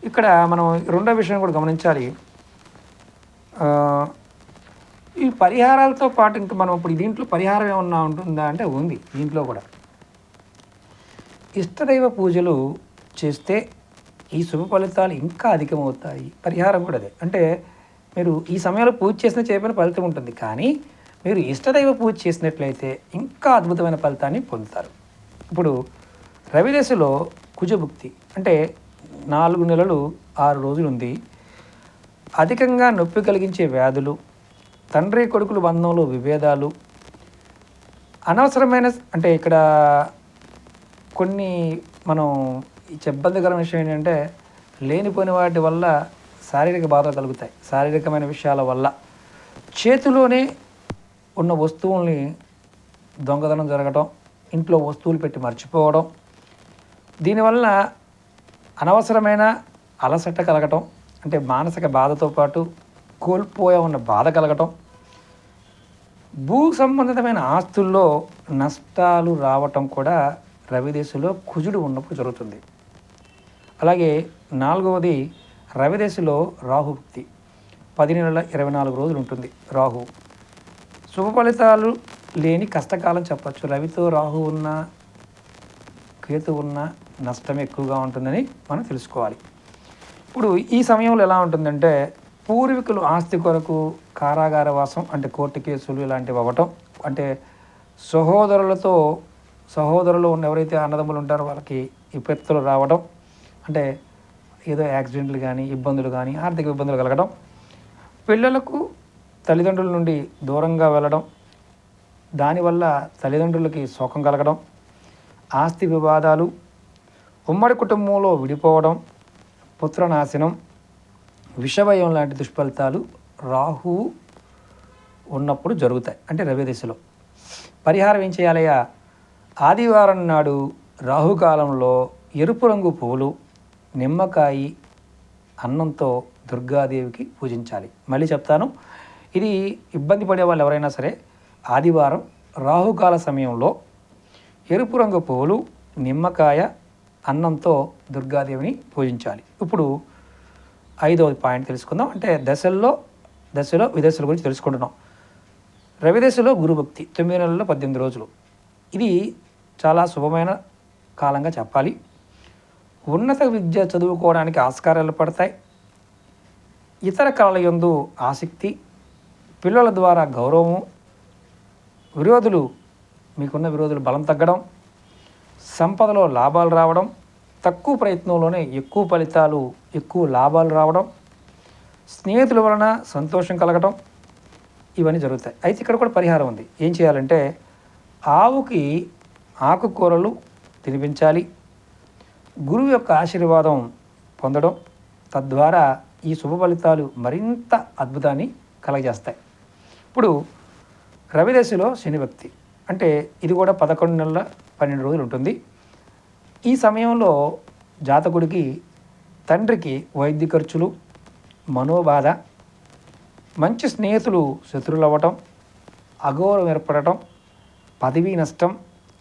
ఇక్కడ మనం రెండో విషయం కూడా గమనించాలి. ఈ పరిహారాలతో పాటు ఇంకా మనం ఇప్పుడు దీంట్లో పరిహారం ఏమన్నా ఉంటుందా అంటే ఉంది. దీంట్లో కూడా ఇష్టదైవ పూజలు చేస్తే ఈ శుభ ఫలితాలు ఇంకా అధికమవుతాయి. పరిహారం కూడా అదే. అంటే మీరు ఈ సమయంలో పూజ చేసిన చేయబడిన ఫలితం ఉంటుంది, కానీ మీరు ఇష్టదైవ పూజ చేసినట్లయితే ఇంకా అద్భుతమైన ఫలితాన్ని పొందుతారు. ఇప్పుడు రవిదశలో కుజభుక్తి అంటే 4 నెలలు 6 రోజులు ఉంది. అధికంగా నొప్పి కలిగించే వ్యాధులు, తండ్రి కొడుకుల బంధంలో విభేదాలు, అనవసరమైన అంటే ఇక్కడ కొన్ని మనం ఇబ్బందికరమైన విషయం ఏంటంటే లేనిపోయిన వాటి వల్ల శారీరక బాధలు కలుగుతాయి. శారీరకమైన విషయాల వల్ల చేతిలోనే ఉన్న వస్తువుల్ని దొంగతనం జరగటం, ఇంట్లో వస్తువులు పెట్టి మర్చిపోవడం, దీనివల్ల అనవసరమైన అలసట కలగటం, అంటే మానసిక బాధతో పాటు కోల్పోయే ఉన్న బాధ కలగటం, భూ సంబంధితమైన ఆస్తుల్లో నష్టాలు రావటం కూడా రవిదశలో కుజుడు ఉన్నప్పుడు జరుగుతుంది. అలాగే 4వది రవిదశలో రాహుభుక్తి 10 నెలల 24 రోజులు ఉంటుంది. రాహు శుభ ఫలితాలు లేని కష్టకాలం చెప్పచ్చు. రవితో రాహు ఉన్న, కేతు ఉన్న నష్టం ఎక్కువగా ఉంటుందని మనం తెలుసుకోవాలి. ఇప్పుడు ఈ సమయంలో ఎలా ఉంటుందంటే పూర్వీకులు ఆస్తి కొరకు కారాగార వాసం, అంటే కోర్టు కేసులు ఇలాంటివి అవ్వటం, అంటే సహోదరులు ఉన్న ఎవరైతే అన్నదమ్ములు ఉంటారో వాళ్ళకి విపత్తులు రావడం, అంటే ఏదో యాక్సిడెంట్లు కానీ, ఇబ్బందులు కానీ, ఆర్థిక ఇబ్బందులు కలగడం, పిల్లలకు తల్లిదండ్రుల నుండి దూరంగా వెళ్ళడం, దానివల్ల తల్లిదండ్రులకి శోకం కలగడం, ఆస్తి వివాదాలు, ఉమ్మడి కుటుంబంలో విడిపోవడం, పుత్రనాశనం, విషవయం లాంటి దుష్ఫలితాలు రాహువు ఉన్నప్పుడు జరుగుతాయి. అంటే రవిదశలో పరిహారం ఏం చేయాలయ్యా? ఆదివారం నాడు రాహుకాలంలో ఎరుపు రంగు పువ్వులు, నిమ్మకాయ, అన్నంతో దుర్గాదేవికి పూజించాలి. మళ్ళీ చెప్తాను, ఇది ఇబ్బంది పడే వాళ్ళు ఎవరైనా సరే ఆదివారం రాహుకాల సమయంలో ఎరుపు రంగు పువ్వులు, నిమ్మకాయ, అన్నంతో దుర్గాదేవిని పూజించాలి. ఇప్పుడు 5వ పాయింట్ తెలుసుకుందాం. అంటే దశలో విదశల గురించి తెలుసుకుంటున్నాం. రవిదశలో గురుభక్తి 9 నెలల్లో 18 రోజులు. ఇది చాలా శుభమైన కాలంగా చెప్పాలి. ఉన్నత విద్య చదువుకోవడానికి ఆస్కారాలు పడతాయి. ఇతర కళల యందు ఆసక్తి, పిల్లల ద్వారా గౌరవము, మీకున్న విరోధులు బలం తగ్గడం, సంపదలో లాభాలు రావడం, తక్కువ ప్రయత్నంలోనే ఎక్కువ ఫలితాలు, ఎక్కువ లాభాలు రావడం, స్నేహితుల వలన సంతోషం కలగడం, ఇవన్నీ జరుగుతాయి. అయితే ఇక్కడ కూడా పరిహారం ఉంది. ఏం చేయాలంటే ఆవుకి ఆకుకూరలు తినిపించాలి. గురువు యొక్క ఆశీర్వాదం పొందడం, తద్వారా ఈ శుభ ఫలితాలు మరింత అద్భుతాన్ని కలగజేస్తాయి. ఇప్పుడు రవిదశలో శనిభక్తి అంటే ఇది కూడా 11 నెలల 12 రోజులు ఉంటుంది. ఈ సమయంలో జాతకుడికి తండ్రికి వైద్య ఖర్చులు, మనోబాధ, మంచి స్నేహితులు శత్రువులు అవ్వటం, అగౌరవం ఏర్పడటం, పదవీ నష్టం,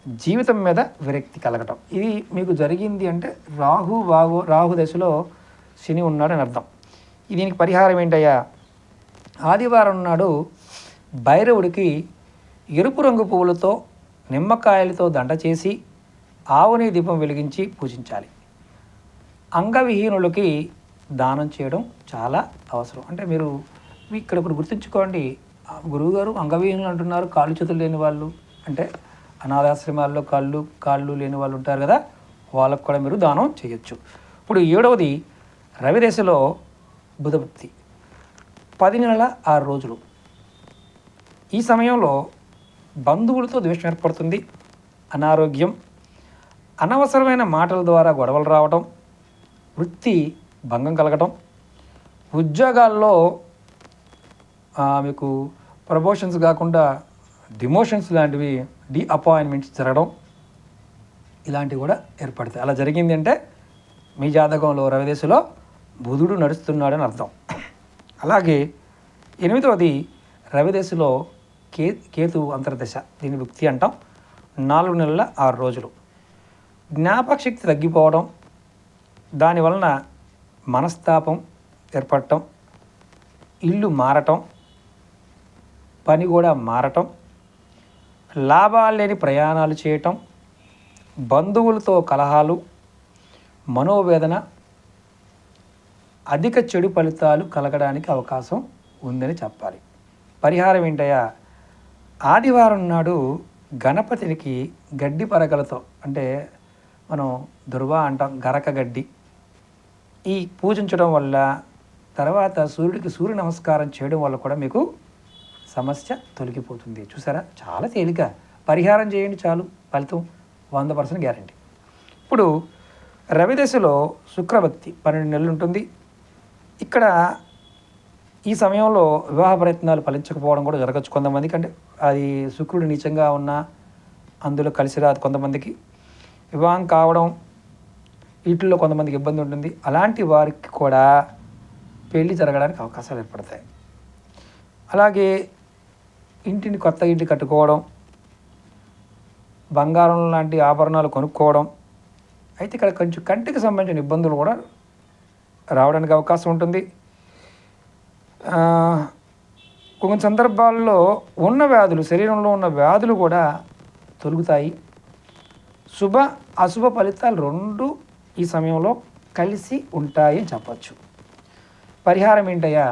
జీవితం మీద విరక్తి కలగటం, ఇది మీకు జరిగింది అంటే రాహు దశలో శని ఉన్నాడని అర్థం. దీనికి పరిహారం ఏంటయ్యా? ఆదివారం నాడు భైరవుడికి ఎరుపు రంగు పువ్వులతో నిమ్మకాయలతో దండ చేసి ఆవుని దీపం వెలిగించి పూజించాలి. అంగవిహీనులకి దానం చేయడం చాలా అవసరం. అంటే మీరు ఇక్కడ ఒకటి గుర్తుంచుకోండి, గురువుగారు అంగవిహీనులు అంటున్నారు, కాళ్ళు చేతులు లేని వాళ్ళు, అంటే అనాథాశ్రమాల్లో కాళ్ళు లేని వాళ్ళు ఉంటారు కదా, వాళ్ళకు కూడా మీరు దానం చేయొచ్చు. ఇప్పుడు 7వది రవిదశలో బుధభక్తి 10 నెలల 6 రోజులు. ఈ సమయంలో బంధువులతో ద్వేషం ఏర్పడుతుంది, అనారోగ్యం, అనవసరమైన మాటల ద్వారా గొడవలు రావటం, వృత్తి భంగం కలగటం, ఉద్యోగాల్లో మీకు ప్రమోషన్స్ కాకుండా డిమోషన్స్ లాంటివి, అపాయింట్మెంట్స్ జరగడం, ఇలాంటివి కూడా ఏర్పడతాయి. అలా జరిగింది అంటే మీ జాతకంలో రవిదశలో బుధుడు నడుస్తున్నాడని అర్థం. అలాగే 8వది రవిదశలో కేతు అంతర్దశ, దీని భుక్తి అంటాం. 4 నెలల 6 రోజులు. జ్ఞాపక శక్తి తగ్గిపోవడం, దానివలన మనస్తాపం ఏర్పడటం, ఇల్లు మారటం, పని కూడా మారటం, లాభాలు లేని ప్రయాణాలు చేయటం, బంధువులతో కలహాలు, మనోవేదన, అధిక చెడు ఫలితాలు కలగడానికి అవకాశం ఉందని చెప్పాలి. పరిహారం ఏంటయ్యా? ఆదివారం నాడు గణపతికి గడ్డి పరకలతో, అంటే మనం దుర్వా అంటాం, గరక గడ్డి, ఈ పూజించడం వల్ల, తర్వాత సూర్యుడికి సూర్య నమస్కారం చేయడం వల్ల కూడా మీకు సమస్య తొలగిపోతుంది. చూసారా, చాలా తేలిక. పరిహారం చేయండి చాలు, ఫలితం 100% గ్యారంటీ. ఇప్పుడు రవిదశలో శుక్రభక్తి 12 నెలలు ఉంటుంది. ఇక్కడ ఈ సమయంలో వివాహ ప్రయత్నాలు ఫలించకపోవడం కూడా జరగచ్చు కొంతమందికి. అంటే అది శుక్రుడు నీచంగా ఉన్నా అందులో కలిసి రాదు కొంతమందికి. వివాహం కావడం, వీటిల్లో కొంతమందికి ఇబ్బంది ఉంటుంది. అలాంటి వారికి కూడా పెళ్ళి జరగడానికి అవకాశాలు ఏర్పడతాయి. అలాగే కొత్త ఇంటి కట్టుకోవడం, బంగారం లాంటి ఆభరణాలు కొనుక్కోవడం. అయితే ఇక్కడ కొంచెం కంటికి సంబంధించిన ఇబ్బందులు కూడా రావడానికి అవకాశం ఉంటుంది. కొన్ని సందర్భాల్లో ఉన్న వ్యాధులు, శరీరంలో ఉన్న వ్యాధులు కూడా తొలుగుతాయి. శుభ అశుభ ఫలితాలు 2 ఈ సమయంలో కలిసి ఉంటాయి అని చెప్పచ్చు. పరిహారం ఏంటయ్యా?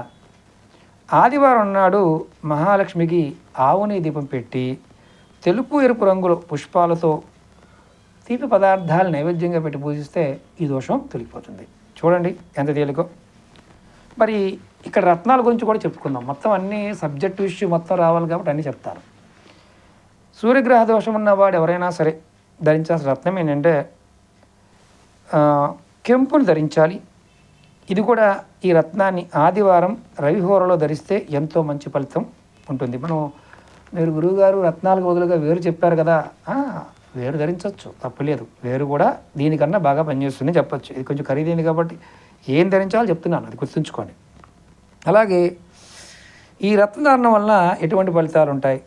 ఆదివారం నాడు మహాలక్ష్మికి ఆవుని దీపం పెట్టి తెలుపు ఎరుపు రంగుల పుష్పాలతో తీపి పదార్థాలు నైవేద్యంగా పెట్టి పూజిస్తే ఈ దోషం తొలగిపోతుంది. చూడండి ఎంత తేలికో. మరి ఇక్కడ రత్నాల గురించి కూడా చెప్పుకుందాం. మొత్తం అన్ని సబ్జెక్ట్ ఇష్యూ మొత్తం రావాలి కాబట్టి అన్నీ చెప్తాను. సూర్యగ్రహ దోషం ఉన్నవాడు ఎవరైనా సరే ధరించాల్సిన రత్నం ఏంటంటే కెంపును ధరించాలి. ఇది కూడా ఈ రత్నాన్ని ఆదివారం రవిహోరలో ధరిస్తే ఎంతో మంచి ఫలితం ఉంటుంది. మీరు గురువుగారు రత్నాలకు బదులుగా వేరు చెప్పారు కదా, వేరు ధరించవచ్చు, తప్పులేదు. వేరు కూడా దీనికన్నా బాగా పనిచేస్తుంది చెప్పచ్చు. ఇది కొంచెం ఖరీదైంది కాబట్టి ఏం ధరించాలో చెప్తున్నాను, అది గుర్తుంచుకోండి. అలాగే ఈ రత్నధారణ వలన ఎటువంటి ఫలితాలు ఉంటాయి?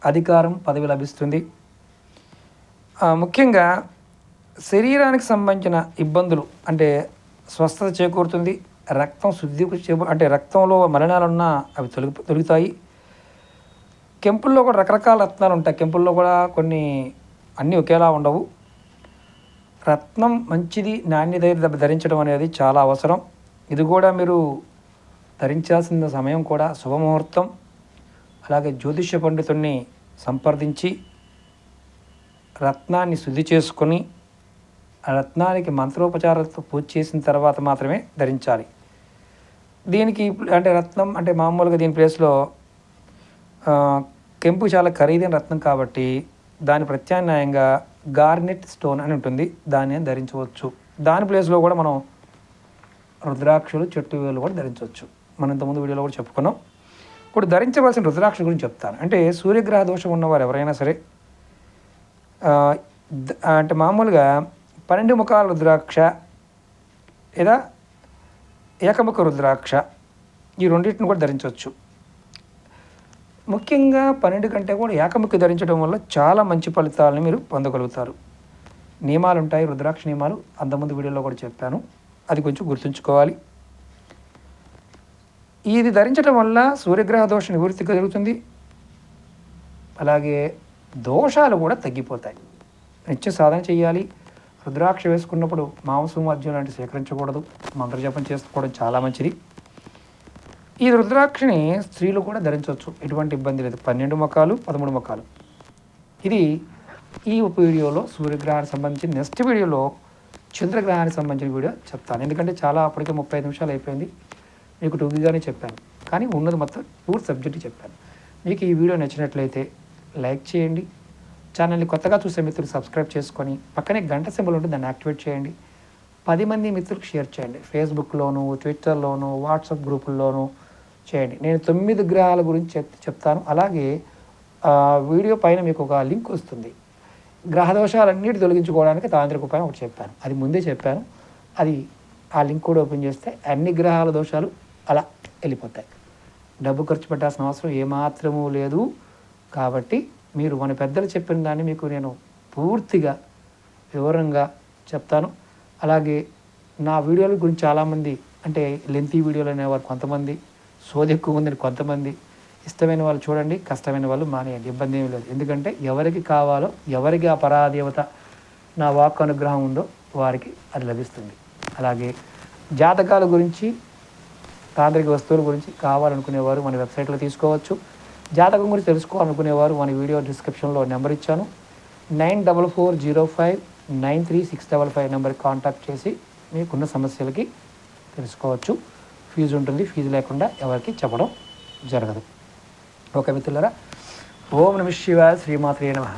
అధికారం, పదవి లభిస్తుంది. ముఖ్యంగా శరీరానికి సంబంధించిన ఇబ్బందులు, అంటే స్వస్థత చేకూరుతుంది. రక్తం శుద్ధి, అంటే రక్తంలో మలినాలున్నా అవి తొలుగుతాయి. కెంపుల్లో కూడా రకరకాల రత్నాలు ఉంటాయి. కెంపుల్లో కూడా కొన్ని అన్నీ ఒకేలా ఉండవు. రత్నం మంచిది, నాణ్యత ధరించడం అనేది చాలా అవసరం. ఇది కూడా మీరు ధరించాల్సిన సమయం కూడా శుభముహూర్తం. అలాగే జ్యోతిష్య పండితుడిని సంప్రదించి రత్నాన్ని శుద్ధి చేసుకొని ఆ రత్నానికి మంత్రోపచారాలతో పూజ చేసిన తర్వాత మాత్రమే ధరించాలి. దీనికి అంటే రత్నం అంటే మామూలుగా దీని ప్లేస్లో కెంపు చాలా ఖరీదైన రత్నం కాబట్టి దాని ప్రత్యామ్నాయంగా గార్నెట్ స్టోన్ అని ఉంటుంది, దాన్ని ధరించవచ్చు. దాని ప్లేస్లో కూడా మనం రుద్రాక్షలు, చెట్టు వేలు కూడా ధరించవచ్చు. మనం ఇంతకుముందు వీడియోలో కూడా చెప్పుకున్నాం. ఇప్పుడు ధరించవలసిన రుద్రాక్ష గురించి చెప్తాను. అంటే సూర్యగ్రహ దోషం ఉన్నవారు ఎవరైనా సరే అంటే మామూలుగా 12 ముఖాల రుద్రాక్ష లేదా ఏకముఖ రుద్రాక్ష, ఈ రెండింటిని కూడా ధరించవచ్చు. ముఖ్యంగా 12 కంటే కూడా ఏకముఖి ధరించడం వల్ల చాలా మంచి ఫలితాలను మీరు పొందగలుగుతారు. నియమాలు ఉంటాయి, రుద్రాక్ష నియమాలు, అంతకుముందు వీడియోలో కూడా చెప్పాను, అది కొంచెం గుర్తుంచుకోవాలి. ఇది ధరించడం వల్ల సూర్యగ్రహ దోష నివృత్తి కలుగుతుంది. అలాగే దోషాలు కూడా తగ్గిపోతాయి. నిత్య సాధన చేయాలి. రుద్రాక్ష వేసుకున్నప్పుడు మాంసం మద్యం లాంటివి సేకరించకూడదు. మంత్రజపం చేసుకోవడం చాలా మంచిది. ఈ రుద్రాక్షని స్త్రీలు కూడా ధరించవచ్చు, ఎటువంటి ఇబ్బంది లేదు. 12 ముఖాలు 13 ముఖాలు. ఇది ఈ వీడియోలో సూర్యగ్రహానికి సంబంధించి, నెక్స్ట్ వీడియోలో చంద్రగ్రహానికి సంబంధించిన వీడియో చెప్తాను. ఎందుకంటే చాలా అప్పటికే 35 నిమిషాలు అయిపోయింది. మీకు టూబీగానే చెప్పాను, కానీ ఉన్నది మొత్తం పూర్తి సబ్జెక్ట్ చెప్పాను. మీకు ఈ వీడియో నచ్చినట్లయితే లైక్ చేయండి. ఛానల్ని కొత్తగా చూసే మిత్రులు సబ్స్క్రైబ్ చేసుకొని పక్కనే గంట సింబల్ ఉంటుంది, దాన్ని యాక్టివేట్ చేయండి. 10 మంది మిత్రులకు షేర్ చేయండి. ఫేస్బుక్లోను, ట్విట్టర్లోను, వాట్సాప్ గ్రూపుల్లోనూ చేయండి. నేను 9 గ్రహాల గురించి చెప్తాను. అలాగే వీడియో పైన మీకు ఒక లింక్ వస్తుంది. గ్రహ దోషాలన్నిటి తొలగించుకోవడానికి తాంత్రిక ఉపాయం ఒకటి చెప్పాను, అది ముందే చెప్పాను. అది ఆ లింక్ కూడా ఓపెన్ చేస్తే అన్ని గ్రహాల దోషాలు అలా వెళ్ళిపోతాయి. డబ్బు ఖర్చు పెట్టాల్సిన అవసరం ఏమాత్రమూ లేదు. కాబట్టి మీరు మన పెద్దలు చెప్పిన దాన్ని మీకు నేను పూర్తిగా వివరంగా చెప్తాను. అలాగే నా వీడియోల గురించి చాలామంది అంటే లెంతీ వీడియోలు అనేవారు కొంతమంది, సోది ఎక్కువ ఉందని కొంతమంది. ఇష్టమైన వాళ్ళు చూడండి, కష్టమైన వాళ్ళు మానేయండి, ఇబ్బంది ఏమీ లేదు. ఎందుకంటే ఎవరికి కావాలో, ఎవరికి ఆ పరాదేవత నా వాక్ అనుగ్రహం ఉందో వారికి అది లభిస్తుంది. అలాగే జాతకాల గురించి, తాంత్రిక వస్తువుల గురించి కావాలనుకునేవారు మన వెబ్సైట్లో తీసుకోవచ్చు. జాతకం గురించి తెలుసుకోవాలనుకునేవారు మన వీడియో డిస్క్రిప్షన్లో నెంబర్ ఇచ్చాను. 9440593655 నెంబర్కి కాంటాక్ట్ చేసి మీకున్న సమస్యలకి తెలుసుకోవచ్చు. ఫీజు ఉంటుంది, ఫీజు లేకుండా ఎవరికి చెప్పడం జరగదు. ఓకే మిత్రులారా, ఓం నమః శివాయ, శ్రీమాత్రే నమః.